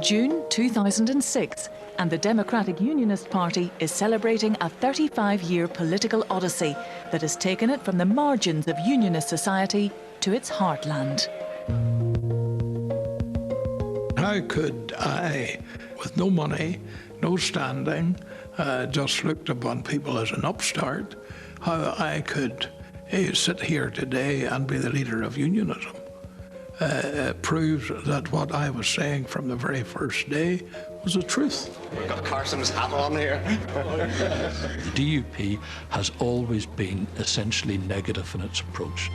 June 2006, and the Democratic Unionist Party is celebrating a 35-year political odyssey that has taken it from the margins of unionist society to its heartland. How could I, with no money, no standing, just looked upon people as an upstart, how I could sit here today and be the leader of unionism? Proves that what I was saying from the very first day was the truth. We've got Carson's hat on here. The DUP has always been essentially negative in its approach.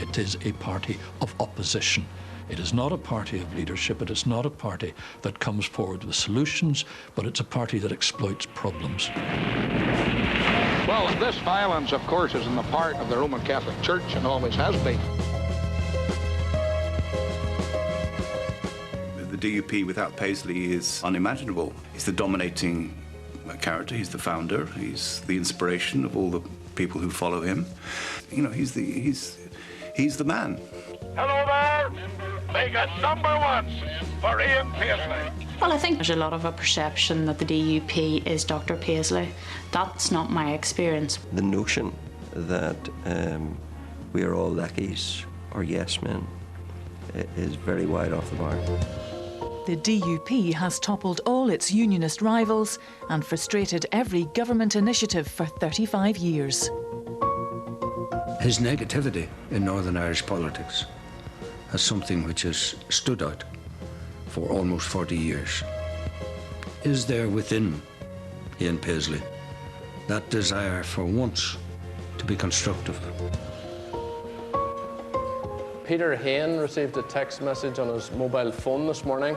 It is a party of opposition. It is not a party of leadership. It is not a party that comes forward with solutions, but it's a party that exploits problems. Well, this violence, of course, is in the part of the Roman Catholic Church and always has been. The DUP without Paisley is unimaginable. He's the dominating character. He's the founder. He's the inspiration of all the people who follow him. You know, he's the man. Hello there. Make it number one for Ian Paisley. Well, I think there's a lot of a perception that the DUP is Dr. Paisley. That's not my experience. The notion that we are all lackeys or yes men is very wide off the mark. The DUP has toppled all its unionist rivals and frustrated every government initiative for 35 years. His negativity in Northern Irish politics as something which has stood out for almost 40 years. Is there within Ian Paisley that desire for once to be constructive? Peter Hain received a text message on his mobile phone this morning,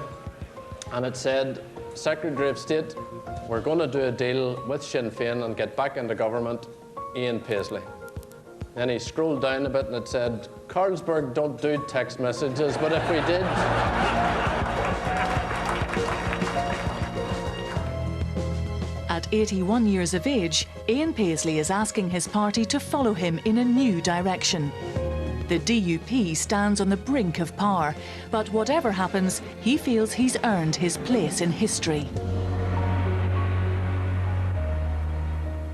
and it said, Secretary of State, we're going to do a deal with Sinn Féin and get back into government, Ian Paisley. Then he scrolled down a bit and it said, Carlsberg don't do text messages, but if we did... At 81 years of age, Ian Paisley is asking his party to follow him in a new direction. The DUP stands on the brink of power, but whatever happens, he feels he's earned his place in history.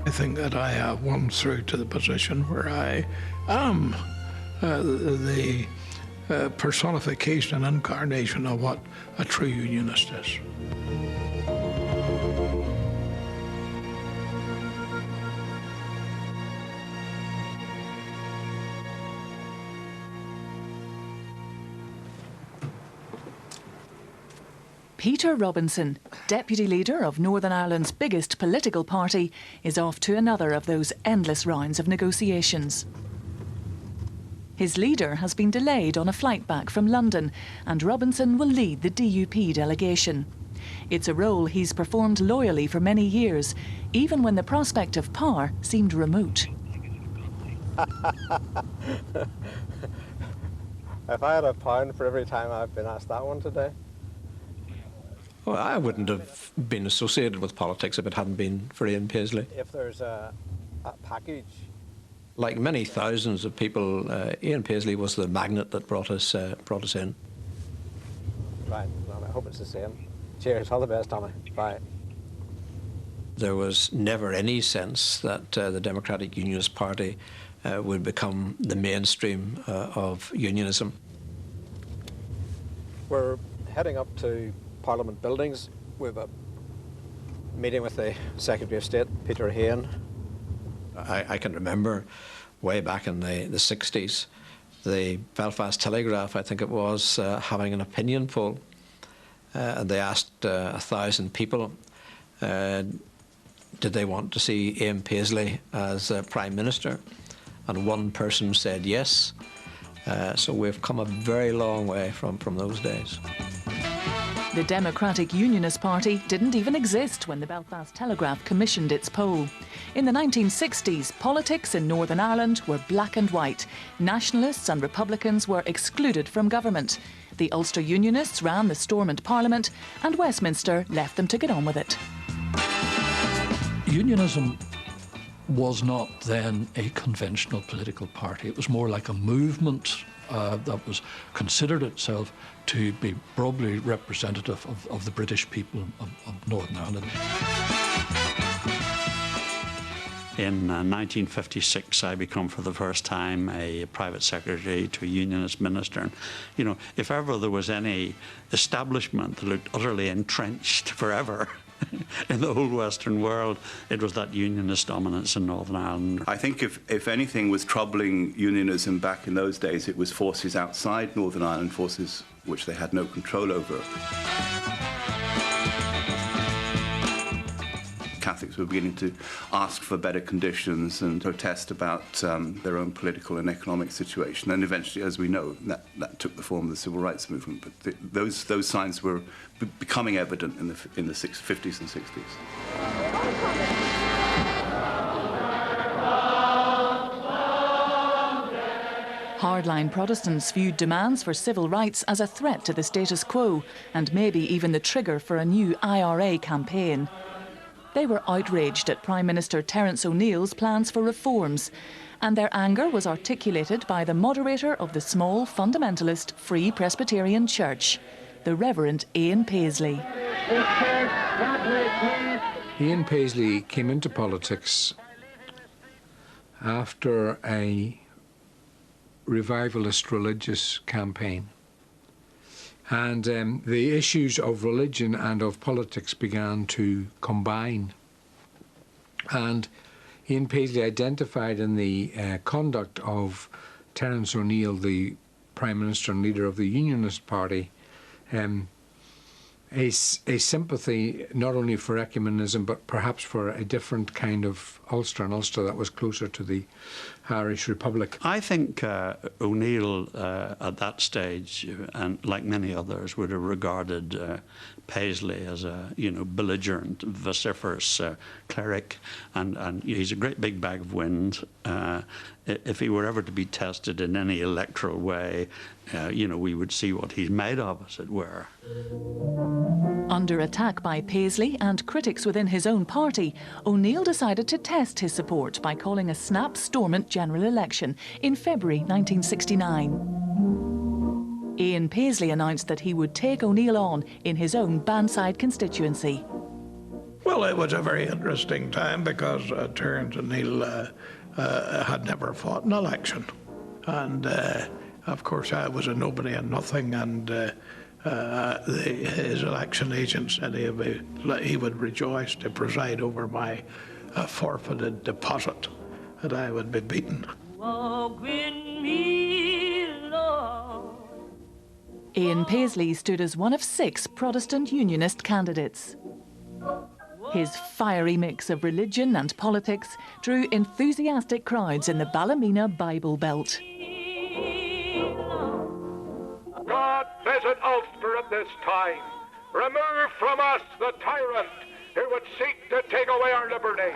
I think that I have won through to the position where I am the personification and incarnation of what a true unionist is. Peter Robinson, deputy leader of Northern Ireland's biggest political party, is off to another of those endless rounds of negotiations. His leader has been delayed on a flight back from London, and Robinson will lead the DUP delegation. It's a role he's performed loyally for many years, even when the prospect of power seemed remote. If I had a pound for every time I've been asked that one today. Well, I wouldn't have been associated with politics if it hadn't been for Ian Paisley. If there's a package... Like many thousands of people, Ian Paisley was the magnet that brought us in. Right, well, I hope it's the same. Cheers, all the best, Tommy. Bye. There was never any sense that the Democratic Unionist Party would become the mainstream of unionism. We're heading up to Parliament buildings. We have a meeting with the Secretary of State, Peter Hain. I can remember way back in the 60s, the Belfast Telegraph, I think it was, having an opinion poll. And they asked 1,000 people, did they want to see Ian Paisley as Prime Minister? And one person said yes. So we've come a very long way from those days. The Democratic Unionist Party didn't even exist when the Belfast Telegraph commissioned its poll. In the 1960s, politics in Northern Ireland were black and white. Nationalists and Republicans were excluded from government. The Ulster Unionists ran the Stormont Parliament, and Westminster left them to get on with it. Unionism was not then a conventional political party. It was more like a movement that was considered itself to be broadly representative of the British people of Northern Ireland. In 1956, I become for the first time a private secretary to a unionist minister. And, you know, if ever there was any establishment that looked utterly entrenched forever in the whole Western world, it was that unionist dominance in Northern Ireland. I think if anything was troubling unionism back in those days, it was forces outside Northern Ireland, forces which they had no control over. Catholics were beginning to ask for better conditions and protest about their own political and economic situation. And eventually, as we know, that took the form of the civil rights movement. But those signs were becoming evident in the 50s and 60s. Hardline Protestants viewed demands for civil rights as a threat to the status quo and maybe even the trigger for a new IRA campaign. They were outraged at Prime Minister Terence O'Neill's plans for reforms, and their anger was articulated by the moderator of the small fundamentalist Free Presbyterian Church, the Reverend Ian Paisley. Ian Paisley came into politics after a revivalist religious campaign. And the issues of religion and of politics began to combine. And Ian Paisley identified in the conduct of Terence O'Neill, the Prime Minister and leader of the Unionist Party, a sympathy not only for ecumenism but perhaps for a different kind of Ulster, an Ulster that was closer to the Irish Republic. I think O'Neill at that stage, and like many others, would have regarded Paisley as a belligerent, vociferous cleric, and he's a great big bag of wind. If he were ever to be tested in any electoral way, we would see what he's made of, as it were. Under attack by Paisley and critics within his own party, O'Neill decided to test his support by calling a snap stormont general election in February 1969. Ian Paisley announced that he would take O'Neill on in his own Bannside constituency. Well, it was a very interesting time because Terence O'Neill had never fought an election. And, of course, I was a nobody and nothing, and his election agent said he would rejoice to preside over my forfeited deposit, that I would be beaten. Walk with me, Lord. Ian Paisley stood as one of 6 Protestant Unionist candidates. His fiery mix of religion and politics drew enthusiastic crowds in the Ballymena Bible Belt. God visit Ulster at this time. Remove from us the tyrant who would seek to take away our liberty.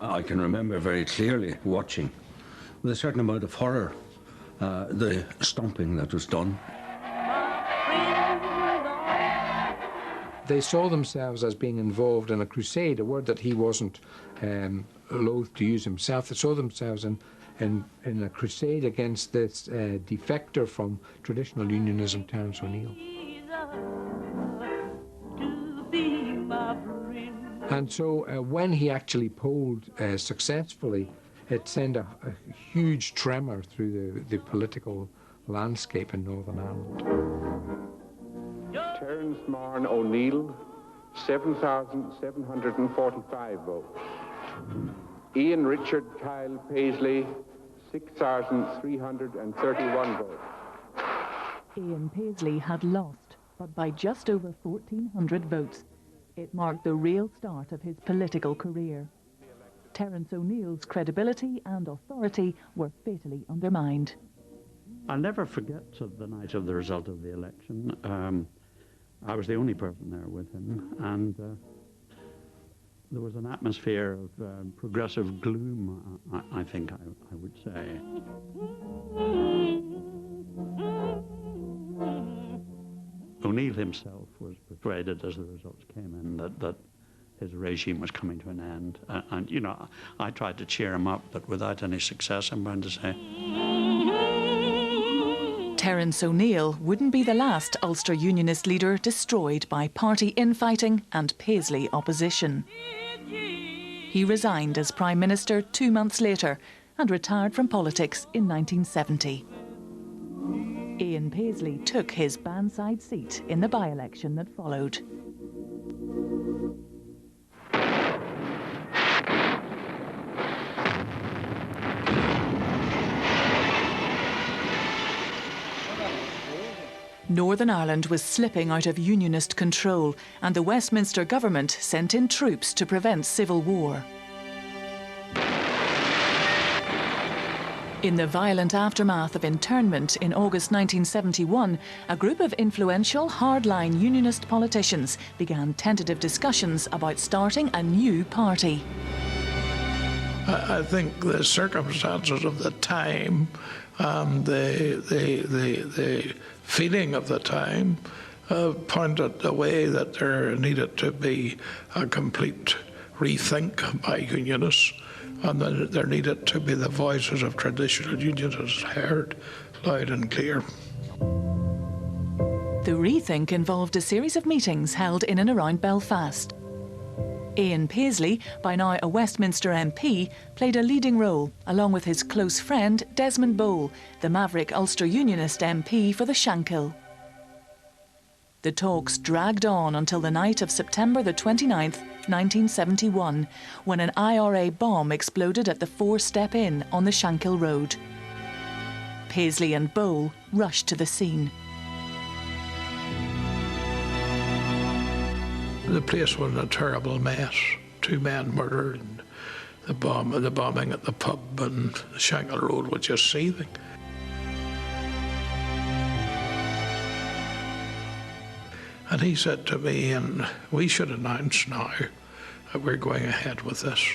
I can remember very clearly watching, with a certain amount of horror, the stomping that was done. They saw themselves as being involved in a crusade, a word that he wasn't loath to use himself. They saw themselves in a crusade against this defector from traditional unionism, Terence O'Neill. And so when he actually polled successfully, it sent a huge tremor through the political landscape in Northern Ireland. Terence Marn O'Neill, 7,745 votes. Ian Richard Kyle Paisley, 6,331 votes. Ian Paisley had lost, but by just over 1,400 votes. It marked the real start of his political career. Terence O'Neill's credibility and authority were fatally undermined. I'll never forget the night of the result of the election. I was the only person there with him, and there was an atmosphere of progressive gloom, I think I would say. O'Neill himself was persuaded as the results came in that his regime was coming to an end. And, you know, I tried to cheer him up, but without any success, I'm bound to say. Terence O'Neill wouldn't be the last Ulster Unionist leader destroyed by party infighting and Paisley opposition. He resigned as Prime Minister 2 months later and retired from politics in 1970. Ian Paisley took his Bannside seat in the by-election that followed. Northern Ireland was slipping out of Unionist control, and the Westminster government sent in troops to prevent civil war. In the violent aftermath of internment in August 1971, a group of influential hardline Unionist politicians began tentative discussions about starting a new party. I think the circumstances of the time and the feeling of the time pointed the way that there needed to be a complete rethink by Unionists, and that there needed to be the voices of traditional Unionists heard loud and clear. The rethink involved a series of meetings held in and around Belfast. Ian Paisley, by now a Westminster MP, played a leading role, along with his close friend Desmond BOAL, the maverick Ulster Unionist MP for the Shankill. The talks dragged on until the night of September the 29th, 1971, when an IRA bomb exploded at the Four-Step Inn on the Shankill Road. Paisley and BOAL rushed to the scene. The place was a terrible mess. 2 men murdered, and the bombing at the pub, and the Shankill Road was just seething. And he said to me, and we should announce now that we're going ahead with this.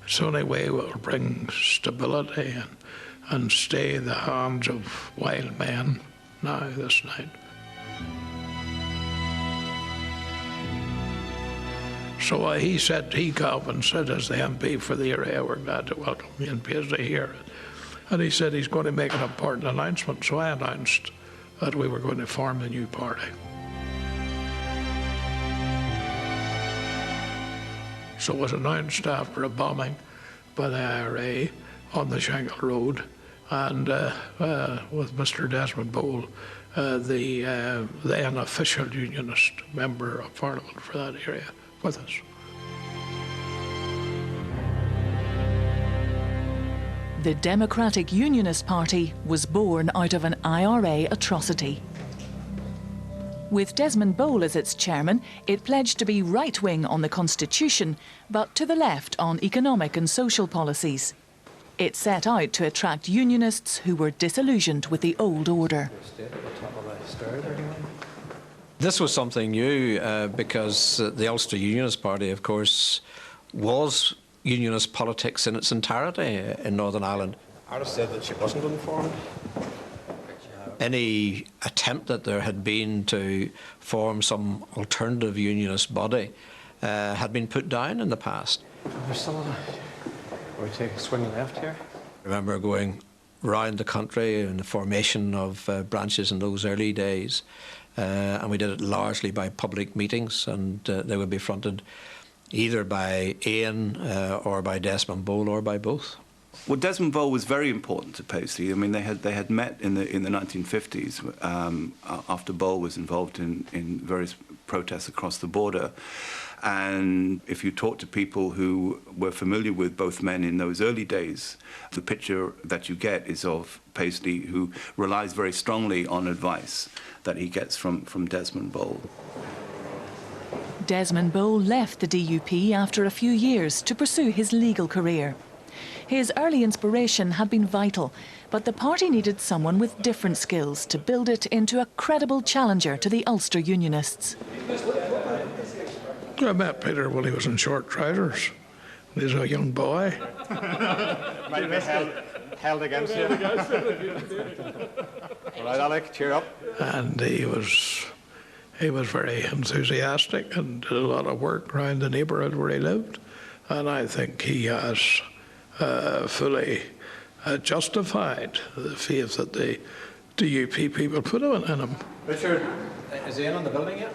It's the only way we'll bring stability and stay the hands of wild men now this night. So he came and said, as the MP for the area, we're glad to welcome Ian Paisley here. And he said he's going to make an important announcement. So I announced that we were going to form a new party. So it was announced after a bombing by the IRA on the Shankill Road, and with Mr. Desmond BOAL, the then official Unionist member of Parliament for that area, with us. The Democratic Unionist Party was born out of an IRA atrocity. With Desmond BOAL as its chairman, it pledged to be right-wing on the Constitution, but to the left on economic and social policies. It set out to attract Unionists who were disillusioned with the old order. This was something new because the Ulster Unionist Party, of course, was Unionist politics in its entirety in Northern Ireland. I'd have said that she wasn't informed. Any attempt that there had been to form some alternative Unionist body had been put down in the past. There's some of the... We take a swing left here. I remember going round the country in the formation of branches in those early days. And we did it largely by public meetings, and they would be fronted either by Ian or by Desmond BOAL or by both. Well, Desmond BOAL was very important to Paisley. I mean, they had met in the 1950s after BOAL was involved in various protests across the border. And if you talk to people who were familiar with both men in those early days, the picture that you get is of Paisley, who relies very strongly on advice that he gets from Desmond BOAL. Desmond BOAL left the DUP after a few years to pursue his legal career. His early inspiration had been vital, but the party needed someone with different skills to build it into a credible challenger to the Ulster Unionists. I met Peter when he was in short trousers. He was a young boy. Might be held against you. All right, Alec, cheer up. And he was he was very enthusiastic and did a lot of work around the neighbourhood where he lived. And I think he has fully justified the faith that the DUP people put in him. Richard, is he in on the building yet?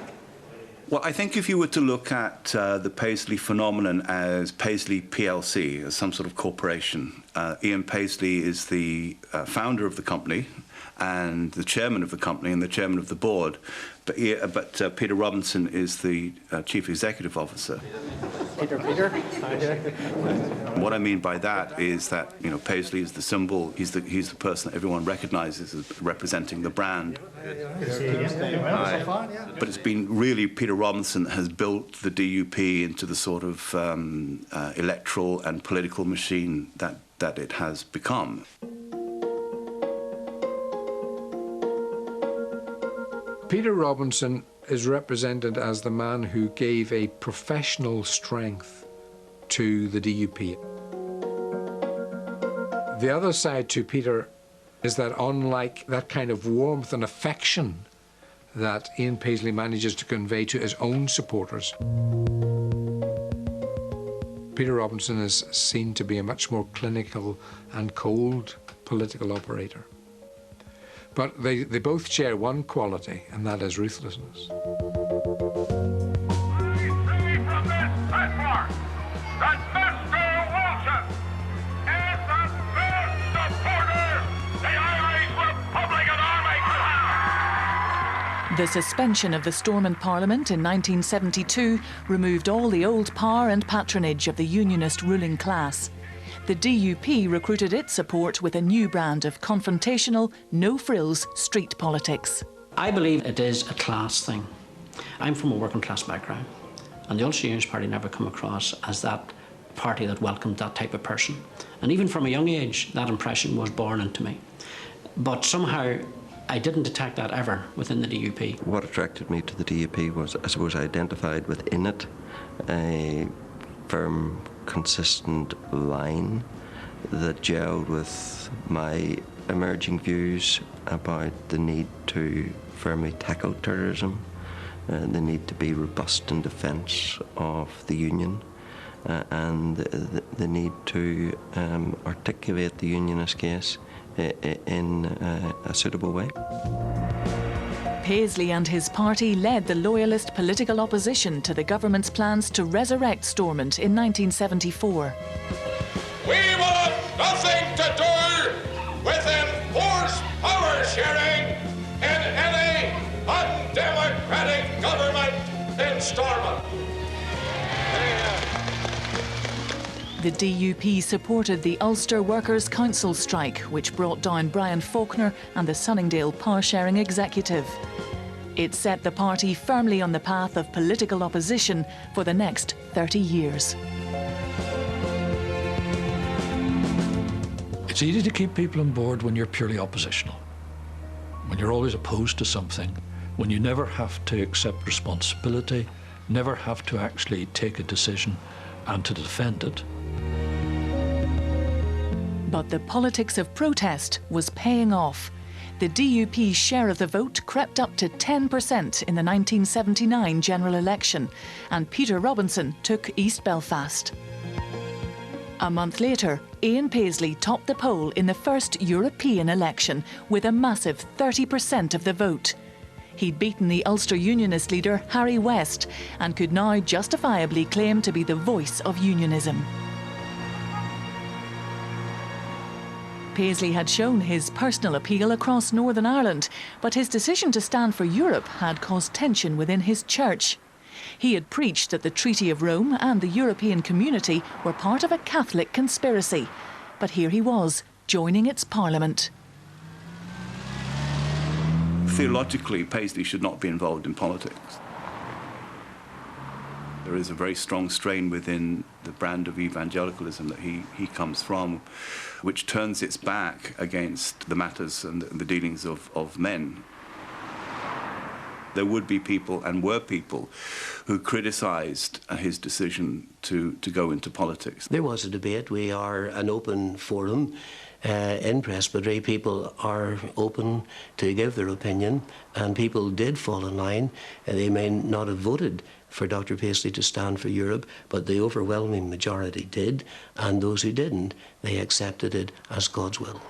Well, I think if you were to look at the Paisley phenomenon as Paisley PLC, as some sort of corporation, Ian Paisley is the founder of the company and the chairman of the company and the chairman of the board. But Peter Robinson is the chief executive officer. Peter. What I mean by that is that, you know, Paisley is the symbol. He's the person that everyone recognises as representing the brand. But it's been really Peter Robinson that has built the DUP into the sort of electoral and political machine that it has become. Peter Robinson is represented as the man who gave a professional strength to the DUP. The other side to Peter is that unlike that kind of warmth and affection that Ian Paisley manages to convey to his own supporters, Peter Robinson is seen to be a much more clinical and cold political operator. But they both share one quality, and that is ruthlessness. The suspension of the Stormont Parliament in 1972 removed all the old power and patronage of the unionist ruling class. The DUP recruited its support with a new brand of confrontational, no-frills street politics. I believe it is a class thing. I'm from a working class background, and the Ulster Unionist Party never come across as that party that welcomed that type of person. And even from a young age, that impression was born into me. But somehow, I didn't detect that ever within the DUP. What attracted me to the DUP was, I suppose, I identified within it a firm, consistent line that gelled with my emerging views about the need to firmly tackle terrorism, the need to be robust in defence of the Union, and the need to articulate the Unionist case in a suitable way. Paisley and his party led the Loyalist political opposition to the government's plans to resurrect Stormont in 1974. We want nothing to do with enforced power sharing in any undemocratic government in Stormont. The DUP supported the Ulster Workers' Council strike, which brought down Brian Faulkner and the Sunningdale power-sharing executive. It set the party firmly on the path of political opposition for the next 30 years. It's easy to keep people on board when you're purely oppositional, when you're always opposed to something, when you never have to accept responsibility, never have to actually take a decision and to defend it. But the politics of protest was paying off. The DUP's share of the vote crept up to 10% in the 1979 general election, and Peter Robinson took East Belfast. A month later, Ian Paisley topped the poll in the first European election with a massive 30% of the vote. He'd beaten the Ulster Unionist leader Harry West and could now justifiably claim to be the voice of unionism. Paisley had shown his personal appeal across Northern Ireland, but his decision to stand for Europe had caused tension within his church. He had preached that the Treaty of Rome and the European Community were part of a Catholic conspiracy, but here he was, joining its parliament. Theologically, Paisley should not be involved in politics. There is a very strong strain within the brand of evangelicalism that he comes from, which turns its back against the matters and the dealings of men. there would be people, and were people, who criticised his decision to go into politics. There was a debate. We are an open forum. In Presbytery, people are open to give their opinion, and people did fall in line. They may not have voted for Dr. Paisley to stand for Europe, but the overwhelming majority did, and those who didn't, they accepted it as God's will.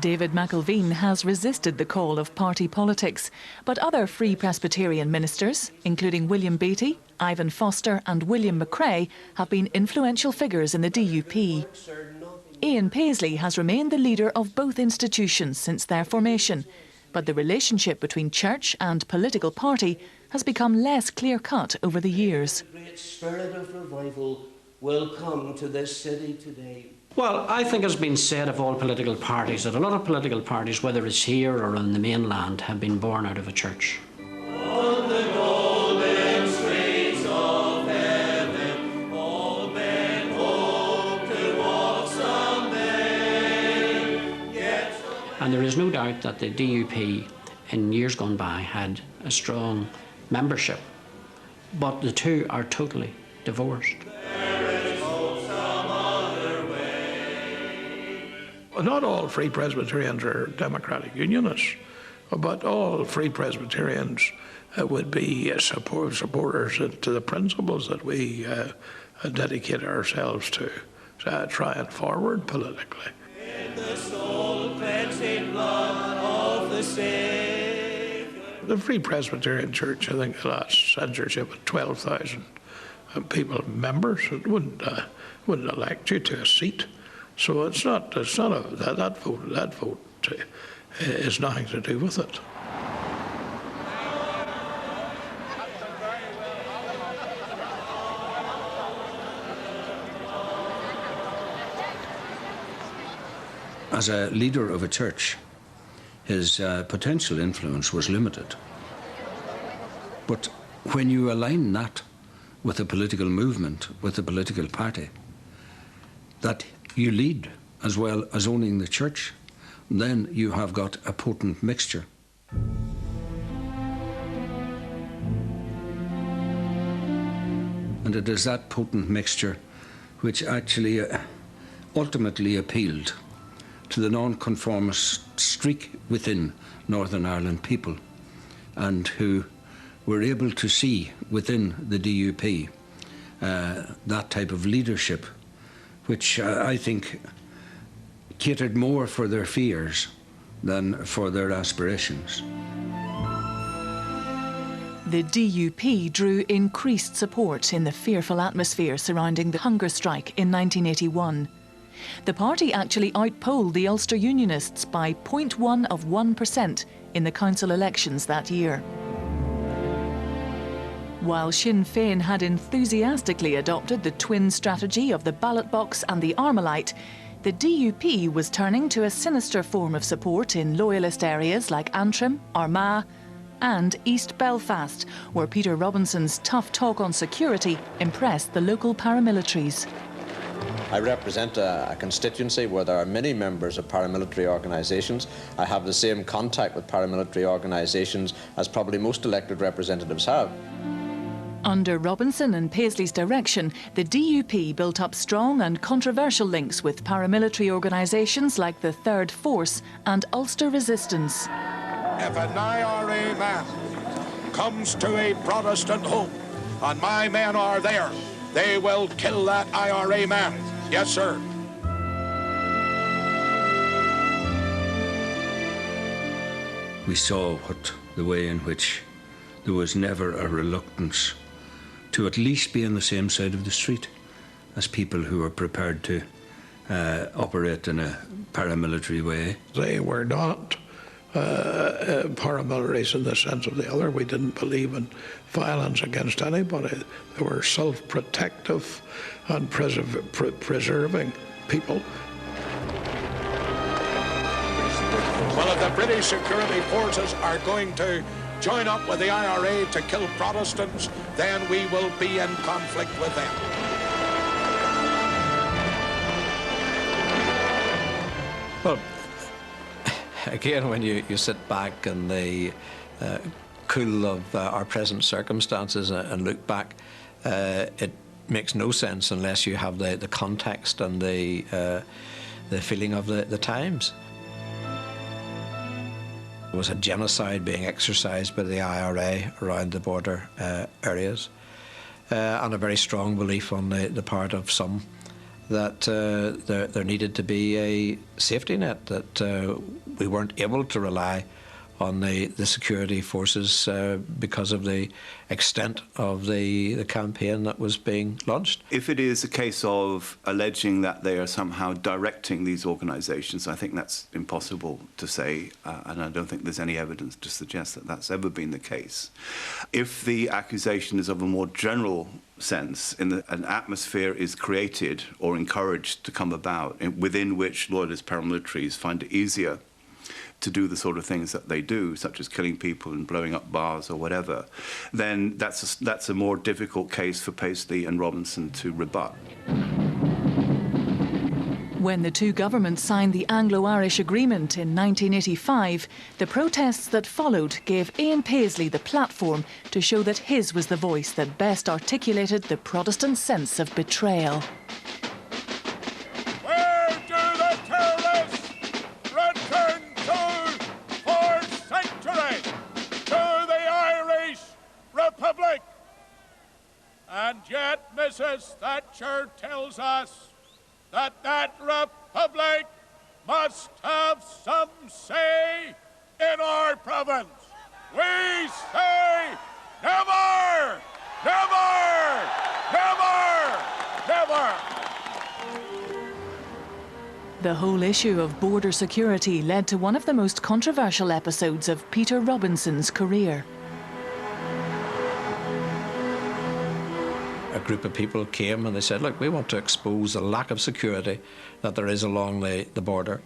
David McIlveen has resisted the call of party politics, but other Free Presbyterian ministers, including William Beattie, Ivan Foster and William McCrae, have been influential figures in the DUP. Ian Paisley has remained the leader of both institutions since their formation, but the relationship between church and political party has become less clear-cut over the years. The great spirit of revival will come to this city today. Well, I think it's been said of all political parties that a lot of political parties, whether it's here or on the mainland, have been born out of a church. On the golden streets of heaven, all men hope to walk someday. And there is no doubt that the DUP in years gone by had a strong membership, but the two are totally divorced. Not all Free Presbyterians are Democratic Unionists, but all Free Presbyterians would be supporters to the principles that we dedicate ourselves to try and forward politically. In the soul-cleansing blood of the Saviour. The Free Presbyterian Church, I think the last censorship had 12,000 people, members. It wouldn't elect you to a seat. So that vote is nothing to do with it. As a leader of a church, his potential influence was limited. But when you align that with a political movement, with a political party, that you lead as well as owning the church, then you have got a potent mixture. And it is that potent mixture which actually ultimately appealed to the non-conformist streak within Northern Ireland people, and who were able to see within the DUP that type of leadership which I think catered more for their fears than for their aspirations. The DUP drew increased support in the fearful atmosphere surrounding the hunger strike in 1981. The party actually outpolled the Ulster Unionists by 0.1% in the council elections that year. While Sinn Féin had enthusiastically adopted the twin strategy of the ballot box and the Armalite, the DUP was turning to a sinister form of support in loyalist areas like Antrim, Armagh and East Belfast, where Peter Robinson's tough talk on security impressed the local paramilitaries. I represent a constituency where there are many members of paramilitary organisations. I have the same contact with paramilitary organisations as probably most elected representatives have. Under Robinson and Paisley's direction, the DUP built up strong and controversial links with paramilitary organisations like the Third Force and Ulster Resistance. If an IRA man comes to a Protestant home and my men are there, they will kill that IRA man. Yes, sir. We saw the way in which there was never a reluctance to at least be on the same side of the street as people who were prepared to operate in a paramilitary way. They were not paramilitaries in the sense of the other. We didn't believe in violence against anybody. They were self-protective and preserving people. Well, if the British security forces are going to join up with the IRA to kill Protestants, then we will be in conflict with them. Well, again, when you sit back in the cool of our present circumstances and look back, it makes no sense unless you have the context and the feeling of the times. There was a genocide being exercised by the IRA around the border areas, and a very strong belief on the part of some that there needed to be a safety net, that we weren't able to rely on the security forces because of the extent of the campaign that was being launched. If it is a case of alleging that they are somehow directing these organisations, I think that's impossible to say, and I don't think there's any evidence to suggest that that's ever been the case. If the accusation is of a more general sense, an atmosphere is created or encouraged to come about within which loyalist paramilitaries find it easier to do the sort of things that they do, such as killing people and blowing up bars or whatever, then that's a more difficult case for Paisley and Robinson to rebut. When the two governments signed the Anglo-Irish Agreement in 1985, the protests that followed gave Ian Paisley the platform to show that his was the voice that best articulated the Protestant sense of betrayal. Where do the terrorists return to for sanctuary? To the Irish Republic. And yet Mrs. Thatcher tells us that republic must have some say in our province. We say never, never, never, never. The whole issue of border security led to one of the most controversial episodes of Peter Robinson's career. A group of people came and they said, look, we want to expose the lack of security that there is along the border.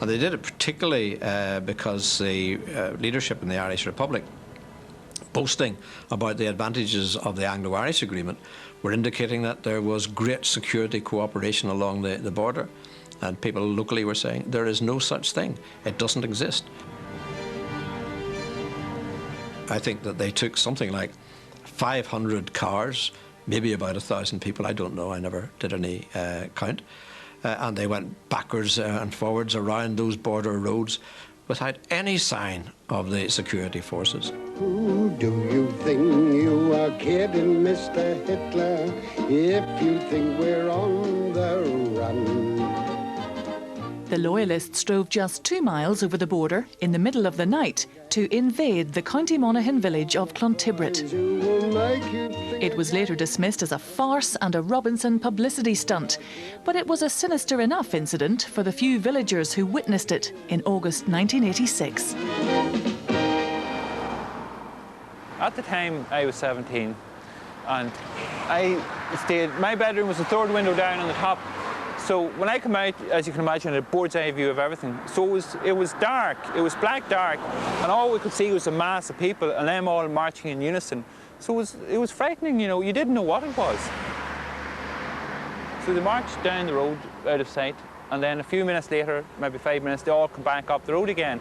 And they did it particularly because the leadership in the Irish Republic, boasting about the advantages of the Anglo-Irish Agreement, were indicating that there was great security cooperation along the border. And people locally were saying, there is no such thing. It doesn't exist. I think that they took something like 500 cars, maybe about 1,000 people, I don't know, I never did any count, and they went backwards and forwards around those border roads without any sign of the security forces. Who do you think you are kidding, Mr. Hitler, if you think we're on the run? The Loyalists drove just 2 miles over the border in the middle of the night to invade the County Monaghan village of Clontibret. It was later dismissed as a farce and a Robinson publicity stunt, but it was a sinister enough incident for the few villagers who witnessed it in August 1986. At the time, I was 17, and my bedroom was the third window down on the top. So when I come out, as you can imagine, a bird's eye view of everything. So it was dark, it was black dark, and all we could see was a mass of people and them all marching in unison. So it was frightening, you know, you didn't know what it was. So they marched down the road out of sight, and then a few minutes later, maybe 5 minutes, they all come back up the road again.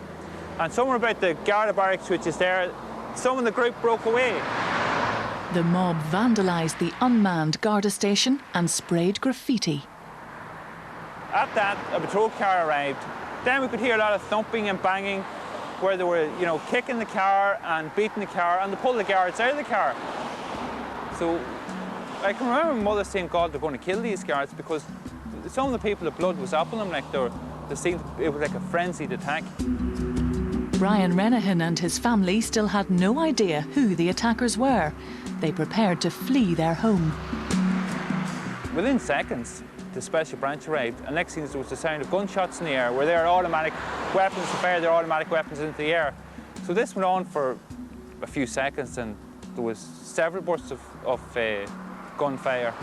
And somewhere about the Garda barracks, which is there, some of the group broke away. The mob vandalised the unmanned Garda station and sprayed graffiti. At that, a patrol car arrived. Then we could hear a lot of thumping and banging where they were, you know, kicking the car and beating the car, and they pulled the guards out of the car. So I can remember my mother saying, God, they're going to kill these guards, because some of the people, the blood was up on them, like it was like a frenzied attack. Brian Renahan and his family still had no idea who the attackers were. They prepared to flee their home. Within seconds, the special branch arrived, and next thing there was the sound of gunshots in the air, where their automatic weapons to fire their automatic weapons into the air. So this went on for a few seconds, and there was several bursts of gunfire.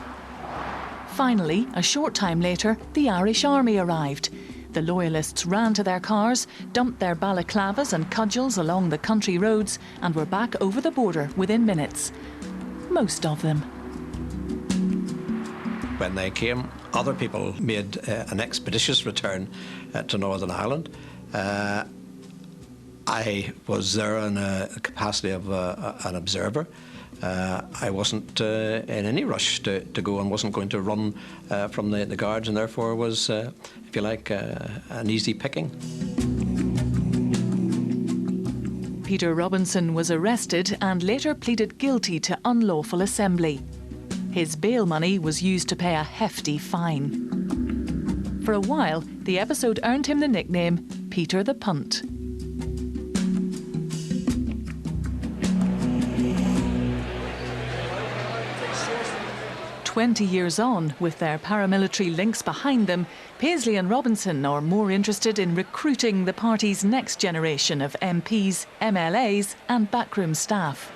Finally, a short time later, the Irish Army arrived. The Loyalists ran to their cars, dumped their balaclavas and cudgels along the country roads, and were back over the border within minutes. Most of them. when they came. Other people made an expeditious return to Northern Ireland. I was there in a capacity of an observer. I wasn't in any rush to go and wasn't going to run from the guards, and therefore was, if you like, an easy picking. Peter Robinson was arrested and later pleaded guilty to unlawful assembly. His bail money was used to pay a hefty fine. For a while, the episode earned him the nickname Peter the Punt. 20 years on, with their paramilitary links behind them, Paisley and Robinson are more interested in recruiting the party's next generation of MPs, MLAs and backroom staff.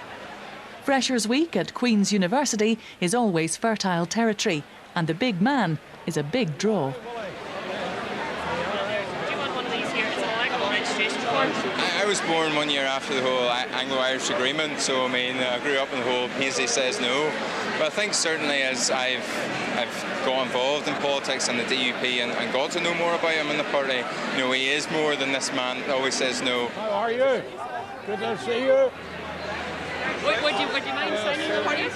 Freshers' Week at Queen's University is always fertile territory, and the big man is a big draw. I was born 1 year after the whole Anglo-Irish agreement, so I mean, I grew up in the whole Paisley says no. But I think certainly as I've got involved in politics and the DUP and got to know more about him in the party, you know, he is more than this man that always says no. How are you? Good to see you. Would you mind signing the party?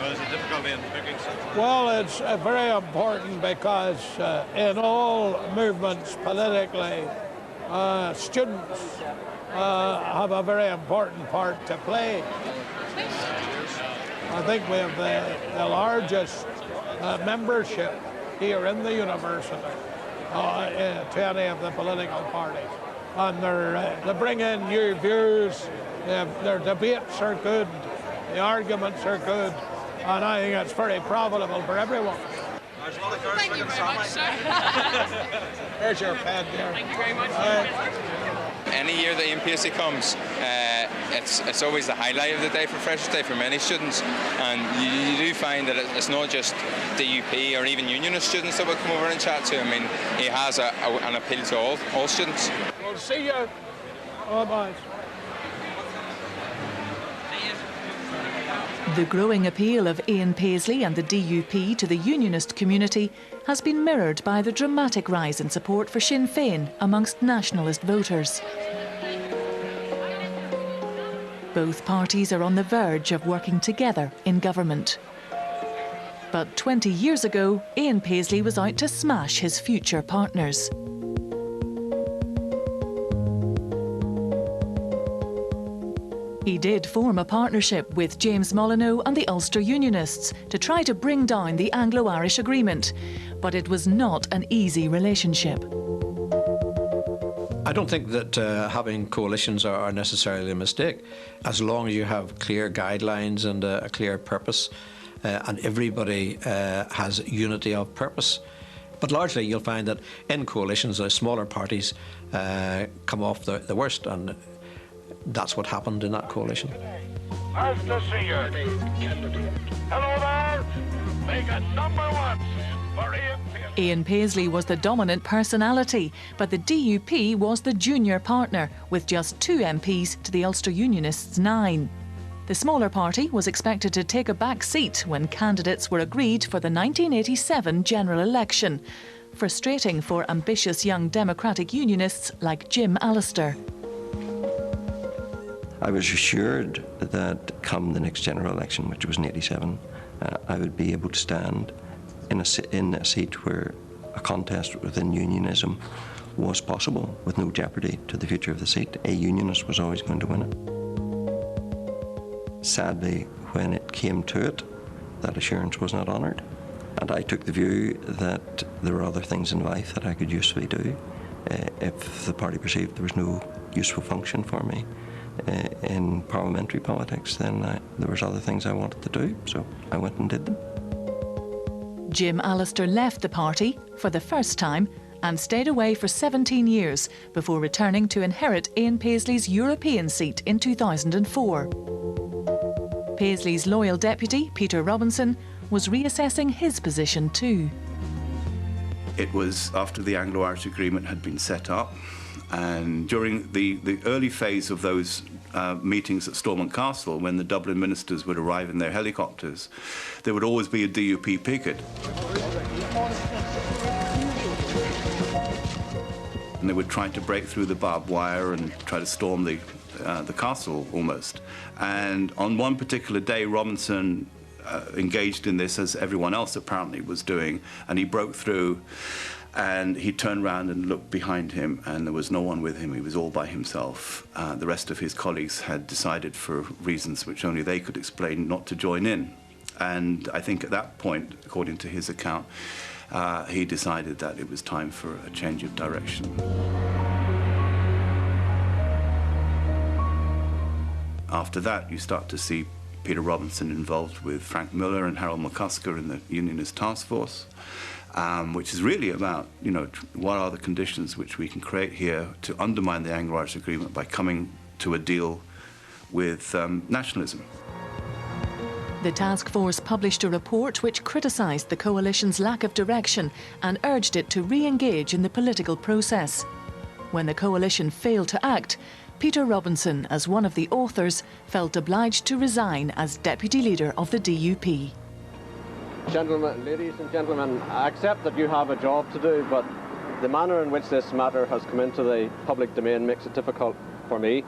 Well, is it difficult in picking something? Well, it's very important because in all movements politically, students have a very important part to play. I think we have the largest membership here in the university to any of the political parties. And they bring in new views, their debates are good, the arguments are good, and I think it's very profitable for everyone. Thank you very much, sir. There's your pen there. Thank you very much. Any year that Ian Paisley comes, it's always the highlight of the day for Freshers' Day for many students, and you do find that it's not just DUP or even unionist students that will come over and chat to him. I mean, he has an appeal to all students. We'll see you. Bye-bye. The growing appeal of Ian Paisley and the DUP to the unionist community has been mirrored by the dramatic rise in support for Sinn Féin amongst nationalist voters. Both parties are on the verge of working together in government. But 20 years ago, Ian Paisley was out to smash his future partners. He did form a partnership with James Molyneux and the Ulster Unionists to try to bring down the Anglo-Irish Agreement, but it was not an easy relationship. I don't think that having coalitions are necessarily a mistake, as long as you have clear guidelines and a clear purpose, and everybody has unity of purpose. But largely you'll find that in coalitions, the smaller parties come off the worst, and that's what happened in that coalition. Nice to see you. Hello there. Make it number one for Ian Paisley. Ian Paisley was the dominant personality, but the DUP was the junior partner, with just 2 MPs to the Ulster Unionists' 9. The smaller party was expected to take a back seat when candidates were agreed for the 1987 general election, frustrating for ambitious young Democratic Unionists like Jim Allister. I was assured that come the next general election, which was in '87, I would be able to stand in a seat where a contest within unionism was possible with no jeopardy to the future of the seat. A unionist was always going to win it. Sadly, when it came to it, that assurance was not honoured. And I took the view that there were other things in life that I could usefully do. If the party perceived there was no useful function for me in parliamentary politics, then there was other things I wanted to do, so I went and did them. Jim Allister left the party for the first time and stayed away for 17 years before returning to inherit Ian Paisley's European seat in 2004. Paisley's loyal deputy, Peter Robinson, was reassessing his position too. It was after the Anglo-Irish Agreement had been set up, and during the early phase of those meetings at Stormont Castle, when the Dublin ministers would arrive in their helicopters, there would always be a DUP picket. And they would try to break through the barbed wire and try to storm the castle almost. And on one particular day, Robinson engaged in this, as everyone else apparently was doing, and he broke through, and he turned around and looked behind him, and there was no one with him. He was all by himself. The rest of his colleagues had decided, for reasons which only they could explain, not to join in. And I think at that point, according to his account, he decided that it was time for a change of direction. After that, you start to see Peter Robinson involved with Frank Miller and Harold McCusker in the Unionist Task Force, which is really about, what are the conditions which we can create here to undermine the Anglo-Irish Agreement by coming to a deal with nationalism. The task force published a report which criticised the coalition's lack of direction and urged it to re-engage in the political process. When the coalition failed to act, Peter Robinson, as one of the authors, felt obliged to resign as deputy leader of the DUP. Gentlemen, ladies and gentlemen, I accept that you have a job to do, but the manner in which this matter has come into the public domain makes it difficult for me.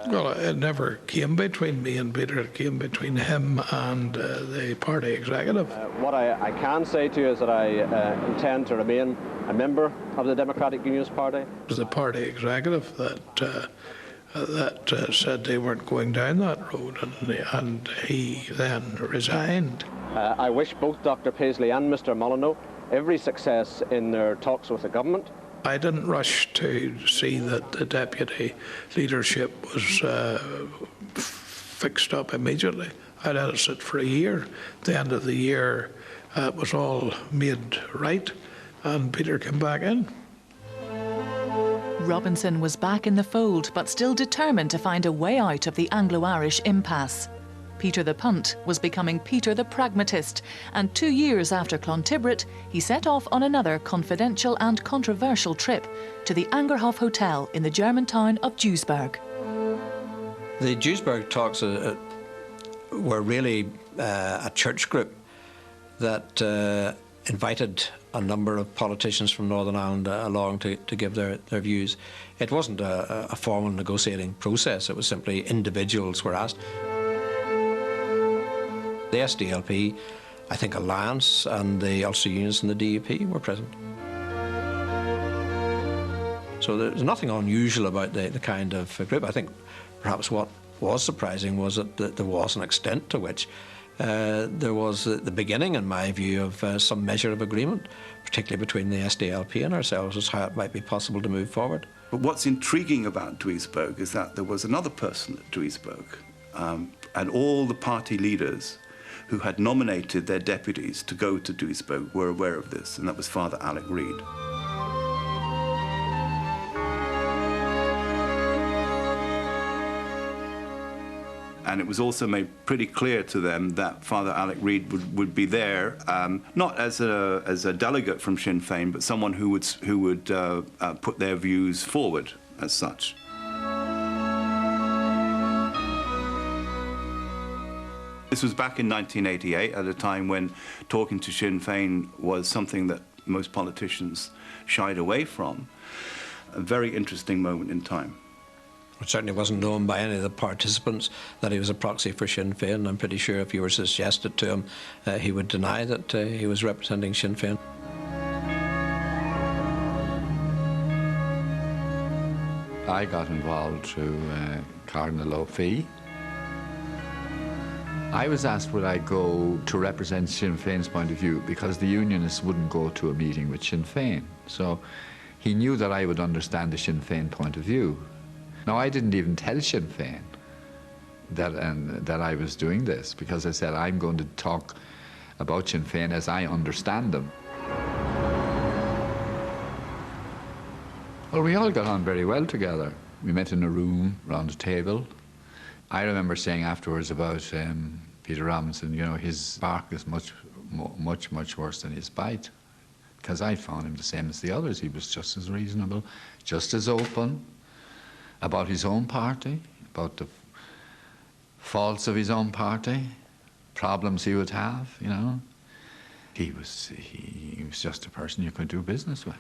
Well, it never came between me and Peter. It came between him and the party executive. What I can say to you is that I intend to remain a member of the Democratic Unionist Party. It was the party executive that said they weren't going down that road, and he then resigned. I wish both Dr. Paisley and Mr. Molyneux every success in their talks with the government. I didn't rush to see that the deputy leadership was fixed up immediately. I let it sit for a year. At the end of the year, it was all made right, and Peter came back in. Robinson was back in the fold, but still determined to find a way out of the Anglo-Irish impasse. Peter the Punt was becoming Peter the Pragmatist, and 2 years after Clontibret, he set off on another confidential and controversial trip to the Angerhof Hotel in the German town of Duisburg. The Duisburg talks were really a church group that invited a number of politicians from Northern Ireland along to give their views. It wasn't a formal negotiating process, it was simply individuals were asked. The SDLP, I think Alliance and the Ulster Unionists and the DUP were present. So there's nothing unusual about the kind of group. I think perhaps what was surprising was that there was an extent to which there was the beginning, in my view, of some measure of agreement, particularly between the SDLP and ourselves, as how it might be possible to move forward. But what's intriguing about Duisburg is that there was another person at Duisburg, and all the party leaders who had nominated their deputies to go to Duisburg were aware of this, and that was Father Alec Reid. And it was also made pretty clear to them that Father Alec Reid would be there, not as a delegate from Sinn Féin, but someone who would put their views forward as such. This was back in 1988, at a time when talking to Sinn Féin was something that most politicians shied away from. A very interesting moment in time. It certainly wasn't known by any of the participants that he was a proxy for Sinn Féin. I'm pretty sure if you were to suggest it to him, he would deny that he was representing Sinn Féin. I got involved through Cardinal O'Fee. I was asked would I go to represent Sinn Féin's point of view because the Unionists wouldn't go to a meeting with Sinn Féin. So he knew that I would understand the Sinn Féin point of view. Now, I didn't even tell Sinn Féin that I was doing this, because I said I'm going to talk about Sinn Féin as I understand them. Well, we all got on very well together. We met in a room, round a table. I remember saying afterwards about Peter Robinson, you know, his bark is much worse than his bite, because I found him the same as the others. He was just as reasonable, just as open about his own party, about faults of his own party, problems he would have, you know. He was just a person you could do business with.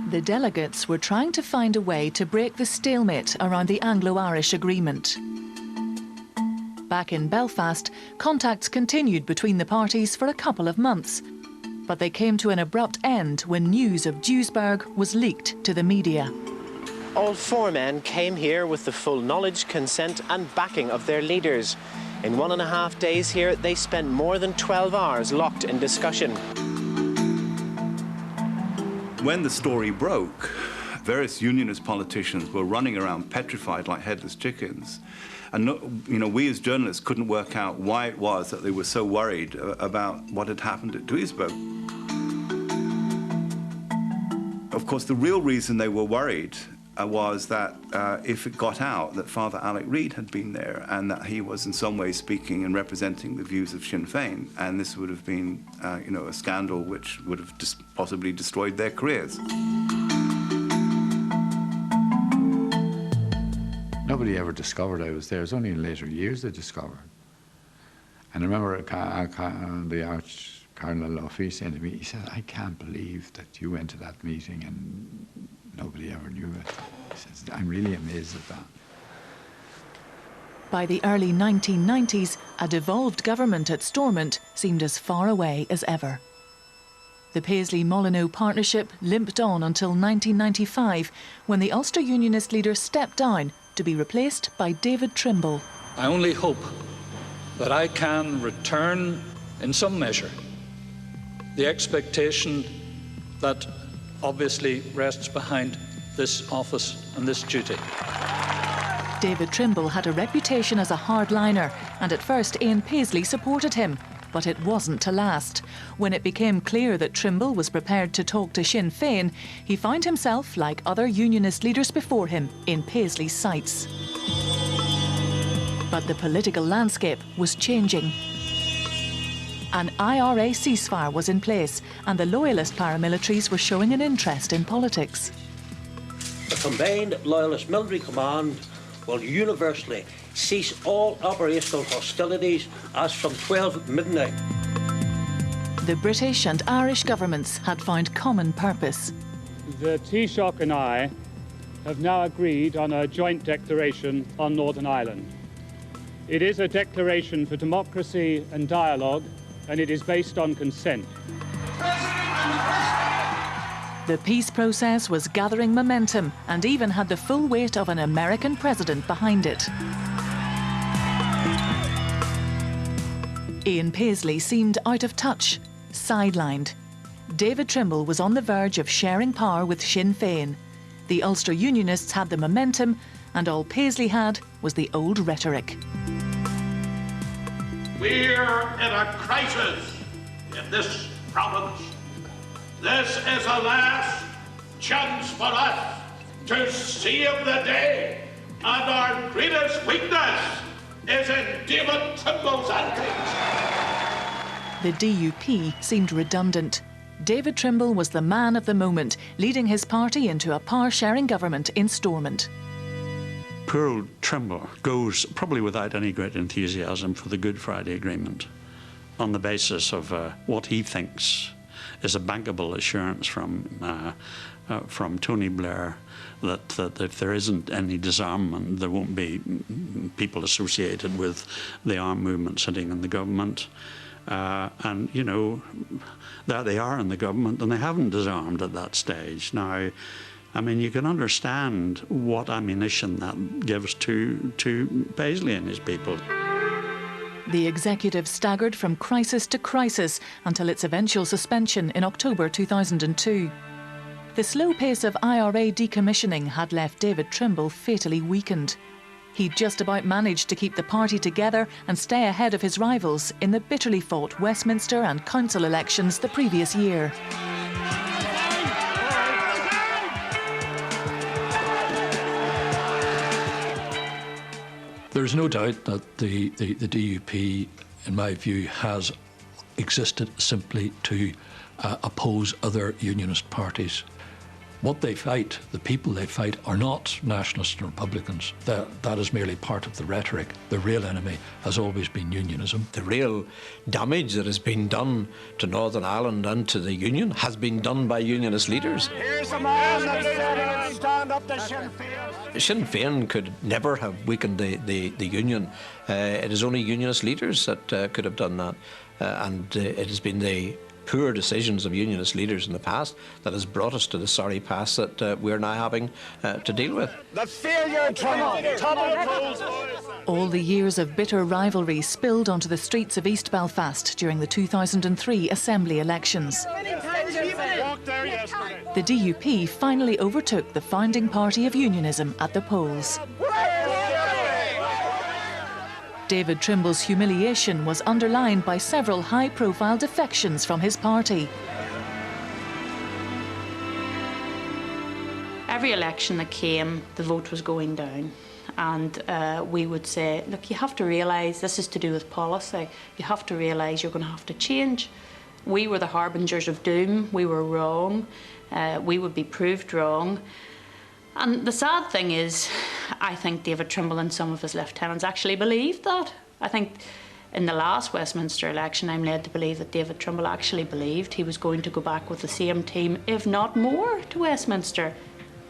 The delegates were trying to find a way to break the stalemate around the Anglo-Irish agreement. Back in Belfast, contacts continued between the parties for a couple of months, but they came to an abrupt end when news of Duisburg was leaked to the media. All four men came here with the full knowledge, consent and backing of their leaders. In 1.5 days here, they spent more than 12 hours locked in discussion. When the story broke, various unionist politicians were running around petrified like headless chickens. And you know, we as journalists couldn't work out why it was that they were so worried about what had happened at Duisburg. Of course, the real reason they were worried was that if it got out that Father Alec Reid had been there and that he was in some way speaking and representing the views of Sinn Féin, and this would have been, you know, a scandal which would have possibly destroyed their careers. Nobody ever discovered I was there. It was only in later years they discovered. And I remember the Arch-Cardinal Lofi saying to me, he said, I can't believe that you went to that meeting and nobody ever knew it. He says, I'm really amazed at that. By the early 1990s, a devolved government at Stormont seemed as far away as ever. The Paisley-Molyneux partnership limped on until 1995, when the Ulster Unionist leader stepped down to be replaced by David Trimble. I only hope that I can return, in some measure, the expectation that obviously rests behind this office and this duty. David Trimble had a reputation as a hardliner, and at first Ian Paisley supported him. But it wasn't to last. When it became clear that Trimble was prepared to talk to Sinn Féin, he found himself, like other unionist leaders before him, in Paisley's sights. But the political landscape was changing. An IRA ceasefire was in place, and the loyalist paramilitaries were showing an interest in politics. The Combined Loyalist Military Command will universally cease all operational hostilities as from 12 midnight. The British and Irish governments had found common purpose. The Taoiseach and I have now agreed on a joint declaration on Northern Ireland. It is a declaration for democracy and dialogue, and it is based on consent. The peace process was gathering momentum and even had the full weight of an American president behind it. Ian Paisley seemed out of touch, sidelined. David Trimble was on the verge of sharing power with Sinn Féin. The Ulster Unionists had the momentum, and all Paisley had was the old rhetoric. We're in a crisis in this province. This is a last chance for us to save the day, and our greatest weakness is in David Trimble's antics. The DUP seemed redundant. David Trimble was the man of the moment, leading his party into a power-sharing government in Stormont. Poor old Trimble goes probably without any great enthusiasm for the Good Friday Agreement on the basis of what he thinks is a bankable assurance from Tony Blair that if there isn't any disarmament, there won't be people associated with the armed movement sitting in the government. And, you know, there they are in the government, and they haven't disarmed at that stage. Now, I mean, you can understand what ammunition that gives to Paisley and his people. The executive staggered from crisis to crisis until its eventual suspension in October 2002. The slow pace of IRA decommissioning had left David Trimble fatally weakened. He'd just about managed to keep the party together and stay ahead of his rivals in the bitterly fought Westminster and council elections the previous year. There's no doubt that the DUP, in my view, has existed simply to oppose other unionist parties. What they fight, the people they fight, are not nationalists and Republicans. That is merely part of the rhetoric. The real enemy has always been unionism. The real damage that has been done to Northern Ireland and to the Union has been done by unionist leaders. Here's a man that said, stand up to Sinn Féin. Sinn Féin could never have weakened the Union. It is only unionist leaders that could have done that. And it has been the poor decisions of unionist leaders in the past that has brought us to the sorry pass that we're now having to deal with. The failure trouble. All the years of bitter rivalry spilled onto the streets of East Belfast during the 2003 Assembly elections. The DUP finally overtook the founding party of unionism at the polls. David Trimble's humiliation was underlined by several high-profile defections from his party. Every election that came, the vote was going down. And we would say, look, you have to realise this is to do with policy. You have to realise you're going to have to change. We were the harbingers of doom. We were wrong. We would be proved wrong. And the sad thing is, I think David Trimble and some of his lieutenants actually believed that. I think in the last Westminster election, I'm led to believe that David Trimble actually believed he was going to go back with the same team, if not more, to Westminster.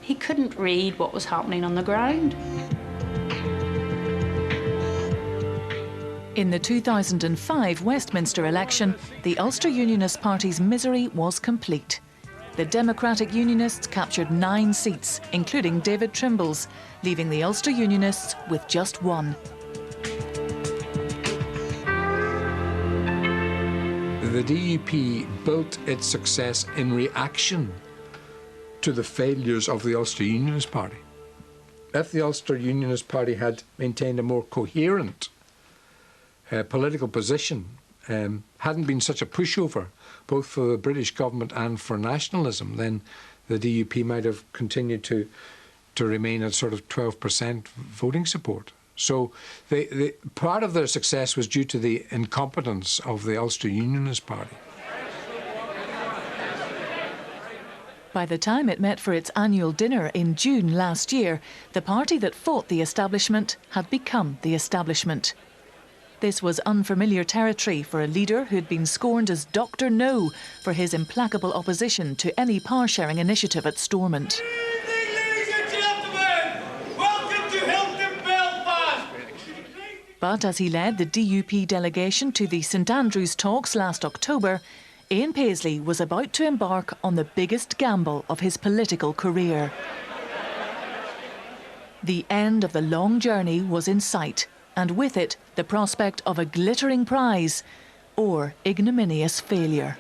He couldn't read what was happening on the ground. In the 2005 Westminster election, the Ulster Unionist Party's misery was complete. The Democratic Unionists captured 9 seats, including David Trimble's, leaving the Ulster Unionists with just 1. The DUP built its success in reaction to the failures of the Ulster Unionist Party. If the Ulster Unionist Party had maintained a more coherent political position, hadn't been such a pushover, both for the British government and for nationalism, then the DUP might have continued to remain at sort of 12% voting support. So the part of their success was due to the incompetence of the Ulster Unionist Party. By the time it met for its annual dinner in June last year, the party that fought the establishment had become the establishment. This was unfamiliar territory for a leader who'd been scorned as Dr. No for his implacable opposition to any power-sharing initiative at Stormont. Ladies and gentlemen, welcome to Hilton, Belfast. But as he led the DUP delegation to the St Andrews talks last October, Ian Paisley was about to embark on the biggest gamble of his political career. The end of the long journey was in sight, and with it the prospect of a glittering prize or ignominious failure.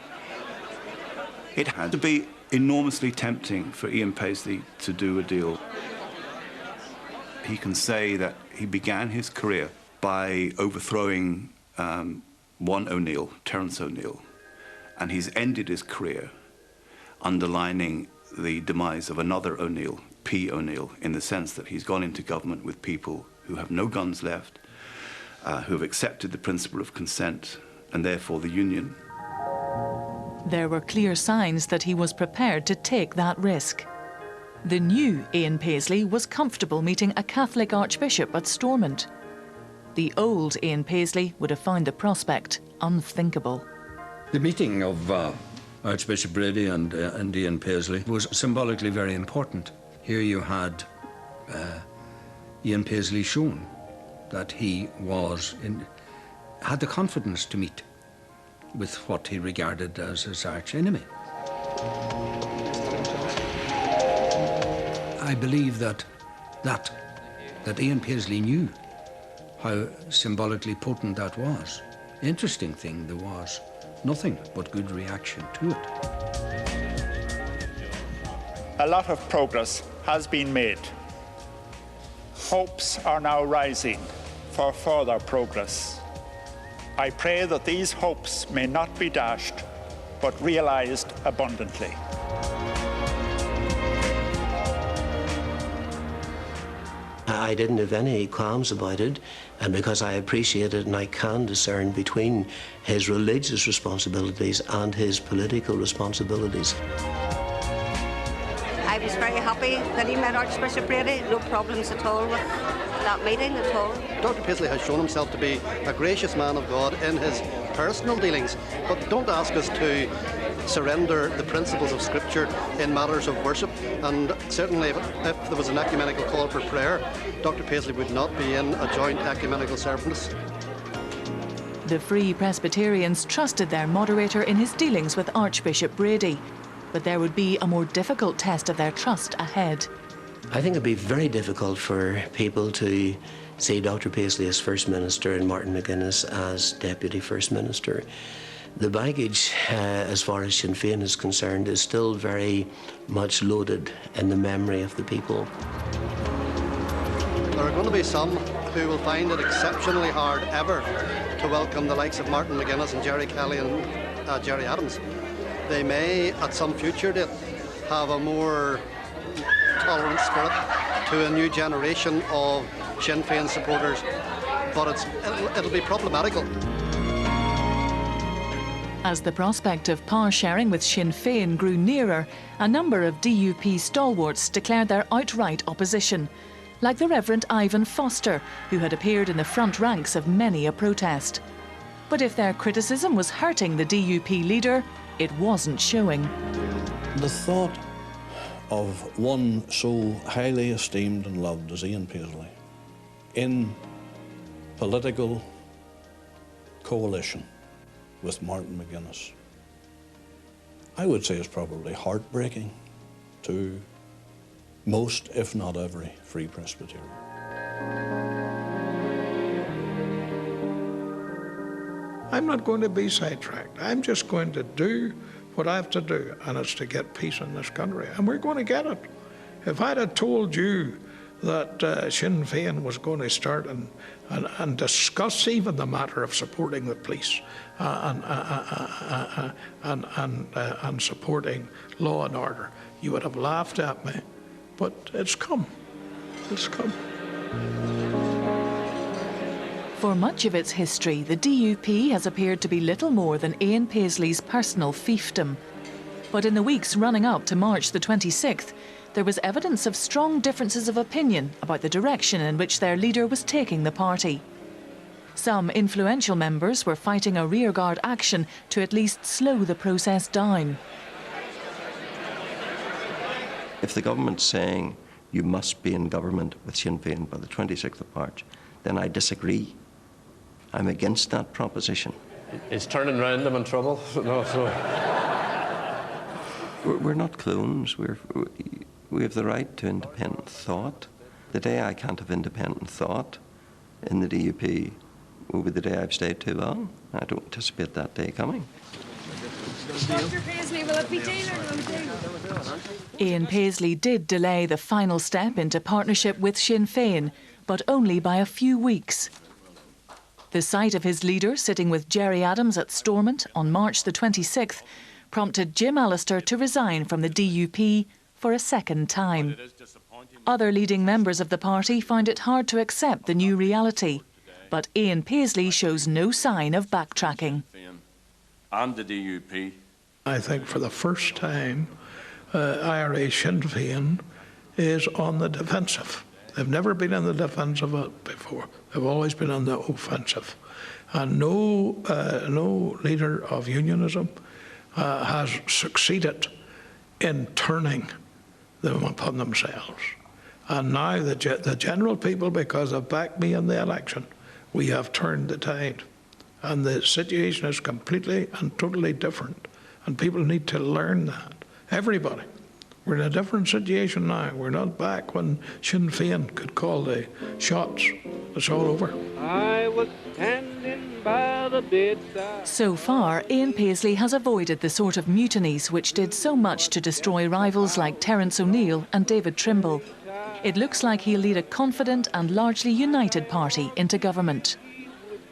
It had to be enormously tempting for Ian Paisley to do a deal. He can say that he began his career by overthrowing one O'Neill, Terence O'Neill, and he's ended his career underlining the demise of another O'Neill, P. O'Neill, in the sense that he's gone into government with people who have no guns left, who have accepted the principle of consent and therefore the union. There were clear signs that he was prepared to take that risk. The new Ian Paisley was comfortable meeting a Catholic archbishop at Stormont. The old Ian Paisley would have found the prospect unthinkable. The meeting of Archbishop Brady and Ian Paisley was symbolically very important. Here you had Ian Paisley shown that he had the confidence to meet with what he regarded as his arch enemy. I believe that Ian Paisley knew how symbolically potent that was. The interesting thing, there was nothing but good reaction to it. A lot of progress has been made. Hopes are now rising for further progress. I pray that these hopes may not be dashed, but realised abundantly. I didn't have any qualms about it, and because I appreciate it and I can discern between his religious responsibilities and his political responsibilities. I He's very happy that he met Archbishop Brady. No problems at all with that meeting at all. Dr. Paisley has shown himself to be a gracious man of God in his personal dealings, but don't ask us to surrender the principles of Scripture in matters of worship. And certainly if there was an ecumenical call for prayer, Dr. Paisley would not be in a joint ecumenical service. The Free Presbyterians trusted their moderator in his dealings with Archbishop Brady, but there would be a more difficult test of their trust ahead. I think it'd be very difficult for people to see Dr. Paisley as First Minister and Martin McGuinness as Deputy First Minister. The baggage, as far as Sinn Féin is concerned, is still very much loaded in the memory of the people. There are going to be some who will find it exceptionally hard ever to welcome the likes of Martin McGuinness and Jerry Kelly and Gerry Adams. They may, at some future date, have a more tolerant spirit to a new generation of Sinn Féin supporters, but it'll be problematical. As the prospect of power sharing with Sinn Féin grew nearer, a number of DUP stalwarts declared their outright opposition, like the Reverend Ivan Foster, who had appeared in the front ranks of many a protest. But if their criticism was hurting the DUP leader, it wasn't showing. The thought of one so highly esteemed and loved as Ian Paisley in political coalition with Martin McGuinness, I would say is probably heartbreaking to most, if not every, Free Presbyterian. I'm not going to be sidetracked. I'm just going to do what I have to do, and it's to get peace in this country, and we're going to get it. If I'd have told you that Sinn Féin was going to start and discuss even the matter of supporting the police and supporting law and order, you would have laughed at me. But it's come. It's come. For much of its history, the DUP has appeared to be little more than Ian Paisley's personal fiefdom. But in the weeks running up to March the 26th, there was evidence of strong differences of opinion about the direction in which their leader was taking the party. Some influential members were fighting a rearguard action to at least slow the process down. If the government's saying you must be in government with Sinn Féin by the 26th of March, then I disagree. I'm against that proposition. It's turning round them in trouble. No, so. We're not clones. We have the right to independent thought. The day I can't have independent thought in the DUP will be the day I've stayed too long. I don't anticipate that day coming. Dr. Paisley, will it be deal or no deal? Ian Paisley did delay the final step into partnership with Sinn Féin, but only by a few weeks. The sight of his leader sitting with Gerry Adams at Stormont on March the 26th prompted Jim Allister to resign from the DUP for a second time. Other leading members of the party found it hard to accept the new reality, but Ian Paisley shows no sign of backtracking. And the DUP. I think for the first time, IRA Sinn Féin is on the defensive. They've never been on the defensive before. They've always been on the offensive. And no leader of unionism has succeeded in turning them upon themselves. And now the general people, because they've backed me in the election, we have turned the tide. And the situation is completely and totally different. And people need to learn that. Everybody. We're in a different situation now. We're not back when Sinn Féin could call the shots. It's all over. I was standing by the bedside. So far, Ian Paisley has avoided the sort of mutinies which did so much to destroy rivals like Terence O'Neill and David Trimble. It looks like he'll lead a confident and largely united party into government.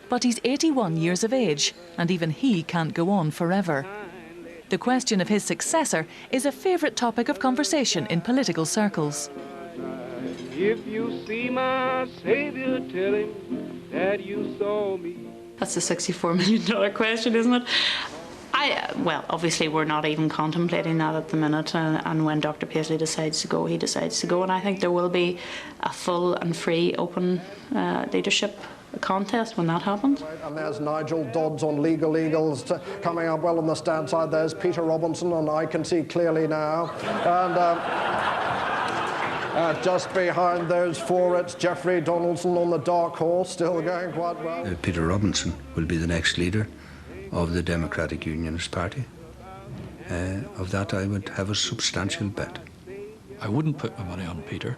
But he's 81 years of age, and even he can't go on forever. The question of his successor is a favourite topic of conversation in political circles. If you see my Saviour, tell him that you saw me. That's a $64 million question, isn't it? Well, obviously we're not even contemplating that at the minute, and when Dr. Paisley decides to go, he decides to go, and I think there will be a full and free, open leadership contest when that happens. And there's Nigel Dodds on Legal Eagles coming up well on the stand side. There's Peter Robinson, and I can see clearly now. And just behind those four, it's Jeffrey Donaldson on the dark horse, still going quite well. Peter Robinson will be the next leader of the Democratic Unionist Party. Of that, I would have a substantial bet. I wouldn't put my money on Peter,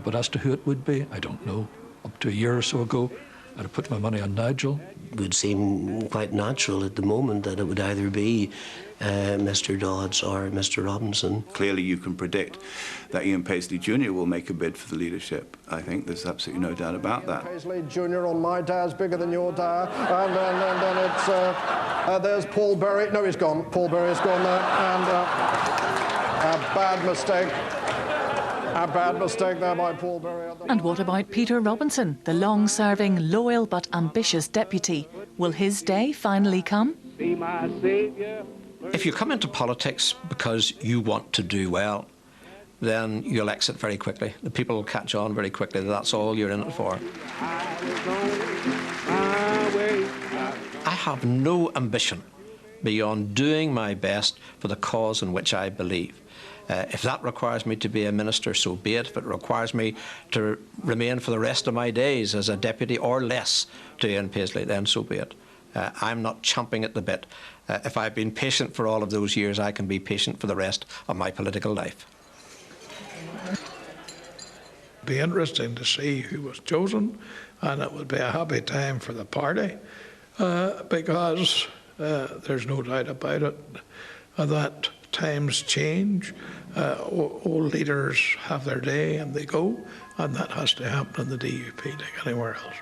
but as to who it would be, I don't know. Up to a year or so ago, I'd have put my money on Nigel. It would seem quite natural at the moment that it would either be Mr. Dodds or Mr. Robinson. Clearly you can predict that Ian Paisley Jr. will make a bid for the leadership. I think there's absolutely no doubt about that. Paisley Jr. on my dad's bigger than your dad. And then it's, there's Paul Berry. No, he's gone. Paul Berry's gone there. And a bad mistake. A bad mistake there by Paul Berry. And what about Peter Robinson, the long-serving, loyal but ambitious deputy? Will his day finally come? Be my saviour. If you come into politics because you want to do well, then you'll exit very quickly. The people will catch on very quickly that that's all you're in it for. I have no ambition beyond doing my best for the cause in which I believe. If that requires me to be a minister, so be it. If it requires me to remain for the rest of my days as a deputy or less to Ian Paisley, then so be it. I'm not chomping at the bit. If I've been patient for all of those years, I can be patient for the rest of my political life. It'd be interesting to see who was chosen, and it would be a happy time for the party, because there's no doubt about it that times change. Old leaders have their day and they go, and that has to happen in the DUP like anywhere else.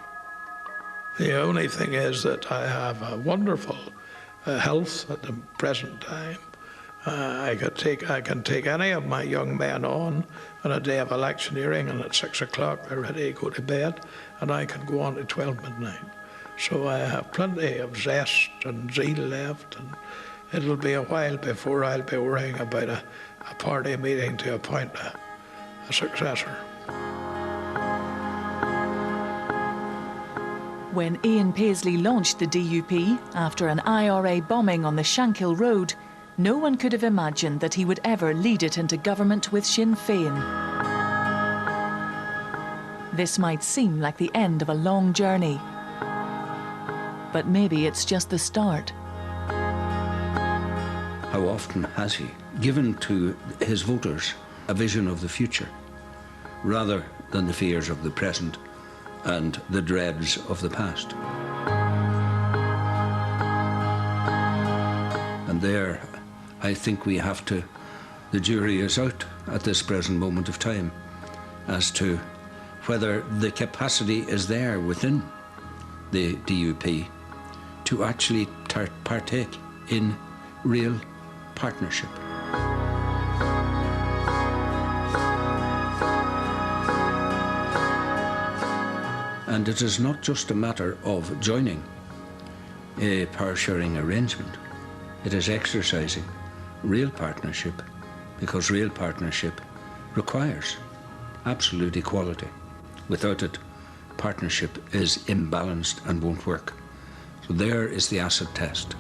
The only thing is that I have a wonderful health at the present time. I can take any of my young men on a day of electioneering, and at 6 o'clock they're ready to go to bed, and I can go on to 12 midnight. So I have plenty of zest and zeal left, and it'll be a while before I'll be worrying about a party meeting to appoint a successor. When Ian Paisley launched the DUP after an IRA bombing on the Shankill Road, no one could have imagined that he would ever lead it into government with Sinn Féin. This might seem like the end of a long journey, but maybe it's just the start. How often has he given to his voters a vision of the future rather than the fears of the present and the dreads of the past? And there, I think we have to, the jury is out at this present moment of time as to whether the capacity is there within the DUP to actually partake in real partnership. And it is not just a matter of joining a power-sharing arrangement. It is exercising real partnership, because real partnership requires absolute equality. Without it, partnership is imbalanced and won't work. So there is the acid test.